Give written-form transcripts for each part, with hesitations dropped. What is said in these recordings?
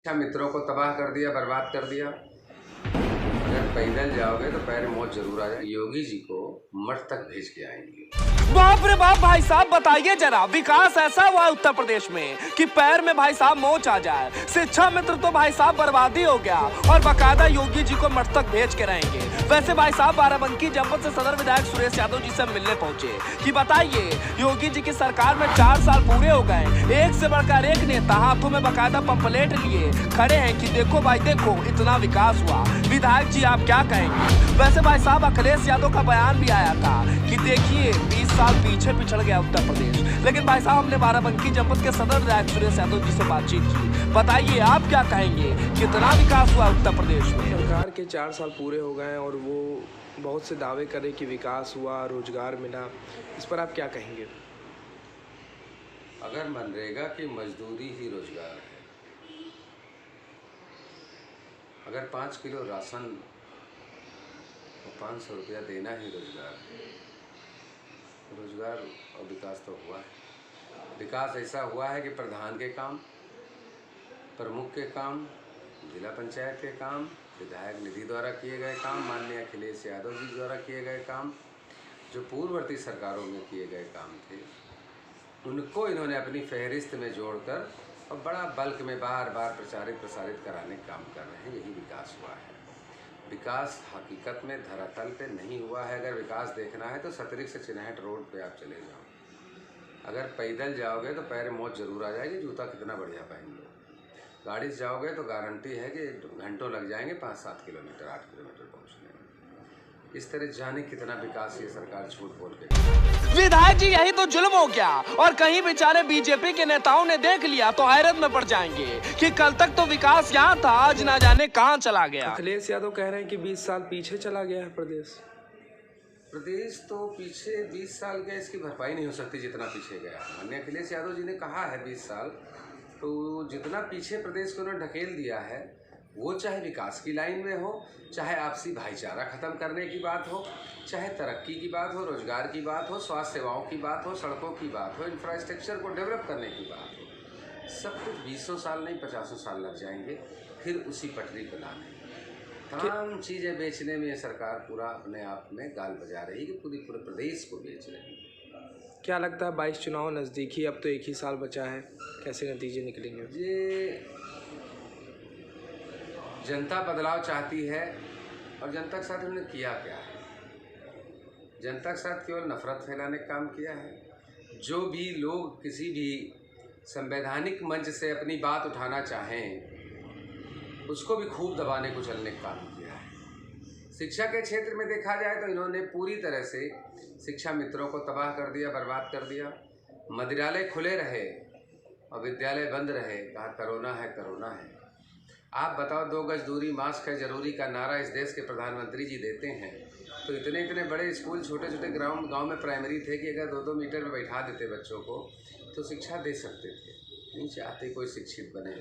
मित्रों को तबाह कर दिया, बर्बाद कर दिया। अगर पैदल जाओगे तो पैर मौत जरूर आ जाएगी। योगी जी को मठ तक भेज के आएंगे। बाप रे बाप भाई साहब, बताइए जरा, विकास ऐसा हुआ उत्तर प्रदेश में कि पैर में भाई साहब मोच आ जाए। शिक्षा मित्र तो भाई साहब बर्बादी हो गया और बकायदा योगी जी को मठ तक भेज के रहेंगे। वैसे भाई साहब बाराबंकी जनपद से सदर विधायक सुरेश यादव जी से मिलने पहुंचे कि बताइए योगी जी की सरकार में 4 साल पूरे हो गए, एक से बढ़कर एक नेता हाथों में बकायदा पंपलेट लिए खड़े हैं कि देखो भाई देखो इतना विकास हुआ। विधायक जी आप क्या कहेंगे? वैसे भाई साहब अखिलेश यादव का बयान भी आया था कि देखिए 20 साल पीछे पिछड़ गया उत्तर प्रदेश। लेकिन भाई साहब हमने बाराबंकी जनपद के सदर विधायक सुरेश यादव जी से बातचीत की। बताइए आप क्या कहेंगे, कितना विकास हुआ उत्तर प्रदेश में? सरकार के 4 साल पूरे हो गए और वो बहुत से दावे करे कि विकास हुआ, रोजगार मिला, इस पर आप क्या कहेंगे? अगर मनरेगा की मजदूरी ही रोजगार है, अगर 5 किलो राशन और 500 रुपया देना ही रोजगार है, रोजगार और विकास तो हुआ है। विकास ऐसा हुआ है कि प्रधान के काम, प्रमुख के काम, जिला पंचायत के काम, विधायक निधि द्वारा किए गए काम, माननीय अखिलेश यादव जी द्वारा किए गए काम, जो पूर्ववर्ती सरकारों में किए गए काम थे, उनको इन्होंने अपनी फहरिस्त में जोड़कर और बड़ा बल्क में बार बार प्रसारित कराने का काम कर रहे हैं। यही विकास हुआ है। विकास हकीकत में धरातल पे नहीं हुआ है। अगर विकास देखना है तो सतरिक से चिन्हट रोड पे आप चले जाओ। अगर पैदल जाओगे तो पैर में मोच जरूर आ जाएगी, जूता कितना बढ़िया पहन लो। गाड़ी से जाओगे तो गारंटी है कि घंटों लग जाएंगे 5-7 किलोमीटर 8 किलोमीटर पहुँचने में। इस तरह जाने कितना विकास ये सरकार झूठ बोल के। विधायक जी यही तो जुल्म हो गया और कहीं बेचारे बीजेपी के नेताओं ने देख लिया तो हैरत में पड़ जाएंगे कि कल तक तो विकास यहाँ था, आज ना जाने कहाँ चला गया। अखिलेश यादव कह रहे हैं कि 20 साल पीछे चला गया है प्रदेश। प्रदेश तो पीछे 20 साल गया, इसकी भरपाई नहीं हो सकती जितना पीछे गया। माननीय अखिलेश यादव जी ने कहा है 20 साल, तो जितना पीछे प्रदेश को उन्होंने ढकेल दिया है, वो चाहे विकास की लाइन में हो, चाहे आपसी भाईचारा ख़त्म करने की बात हो, चाहे तरक्की की बात हो, रोजगार की बात हो, स्वास्थ्य सेवाओं की बात हो, सड़कों की बात हो, इंफ्रास्ट्रक्चर को डेवलप करने की बात हो, सब कुछ 20 साल नहीं 50 साल लग जाएंगे फिर उसी पटरी पर लाने। तमाम चीज़ें बेचने में ये सरकार पूरा अपने आप में गाल बजा रही है कि पूरे प्रदेश को बेच रही है। क्या लगता है 22 चुनाव नज़दीकी, अब तो 1 ही साल बचा है, कैसे नतीजे निकलेंगे? ये जनता बदलाव चाहती है और जनता के साथ उन्होंने किया क्या है? जनता के साथ केवल नफरत फैलाने का काम किया है। जो भी लोग किसी भी संवैधानिक मंच से अपनी बात उठाना चाहें उसको भी खूब दबाने कुचलने का काम किया है। शिक्षा के क्षेत्र में देखा जाए तो इन्होंने पूरी तरह से शिक्षा मित्रों को तबाह कर दिया, बर्बाद कर दिया। मदिरालय खुले रहे और विद्यालय बंद रहे, कहा कोरोना है कोरोना है। आप बताओ 2 गज दूरी, मास्क है जरूरी का नारा इस देश के प्रधानमंत्री जी देते हैं, तो इतने बड़े स्कूल, छोटे छोटे गांव में प्राइमरी थे कि अगर 2-2 मीटर में बैठा देते बच्चों को तो शिक्षा दे सकते थे। नहीं चाहते कोई शिक्षित बने।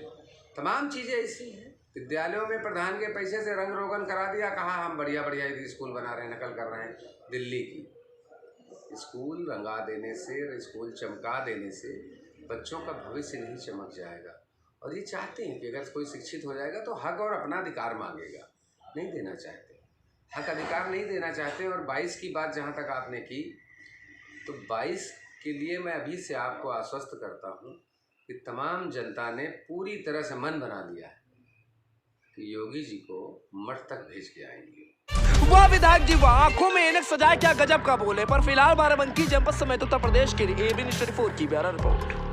तमाम चीज़ें ऐसी हैं। विद्यालयों में प्रधान के पैसे से रंग रोगन करा दिया, कहा हम बढ़िया बढ़िया स्कूल बना रहे हैं, नकल कर रहे हैं दिल्ली की। स्कूल रंगा देने से, स्कूल चमका देने से बच्चों का भविष्य नहीं चमक जाएगा। और ये चाहते हैं कि अगर कोई शिक्षित हो जाएगा तो हक और अपना अधिकार मांगेगा। नहीं देना चाहते, हक अधिकार नहीं देना चाहते। और 22 की बात जहाँ तक आपने की, तो 22 के लिए मैं अभी से आपको आश्वस्त करता हूँ कि तमाम जनता ने पूरी तरह से मन बना लिया है कि योगी जी को मठ तक भेज के आएंगे। वाह विधायक जी वाह, आंखों में ऐनक सजाए क्या गजब का बोले। पर फिलहाल बाराबंकी जनपद समेत उत्तर प्रदेश के लिए AB News 24 की ब्यूरो रिपोर्ट।